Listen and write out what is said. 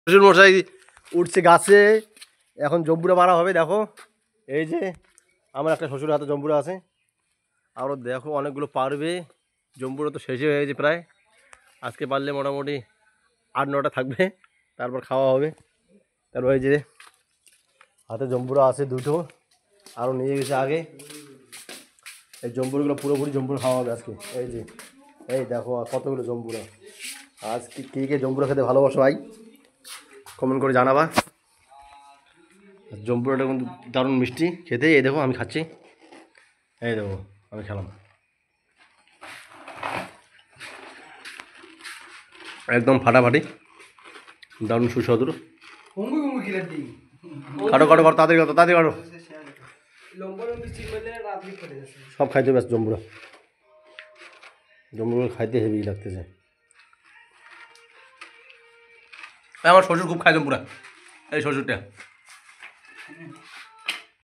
শ্বশুর মশাই উঠছে গাছে, এখন জম্বুরা মারা হবে। দেখো এই যে আমার একটা শ্বশুর হাতে জম্বুরা আছে, আরও দেখো অনেকগুলো পারবে। জম্বুরা তো শেষই হয়ে গেছে প্রায়, আজকে পারলে মোটামুটি 8-9টা থাকবে, তারপর খাওয়া হবে। তারপর এই যে হাতে জম্বুরা আছে দুটো, আরও নিয়ে গেছে আগে। এই জম্বুরগুলো পুরোপুরি জম্বুরা খাওয়া হবে আজকে। এই যে এই দেখো কতগুলো জম্বুরা। আজকে কে কে জম্বুরা খেতে ভালোবাসো ভাই কমেন্ট করে জানাবা। জম্বুরাটা কিন্তু দারুণ মিষ্টি খেতে। এই দেখো আমি খাচ্ছি, এই দেখো আমি খেলাম, একদম ফাটাফাটি, দারুণ সুস্বাদু। কাটো কাটো কাটো, তাড়াতাড়ি কাটো, তাড়াতাড়ি কাটো, সব খাইতে ব্যস্ত। জম্বুরা জম্বুরা খাইতে হেভি লাগতেছে। আমার শ্বশুর খুব খায় জম্বুরা, এই শ্বশুরটা।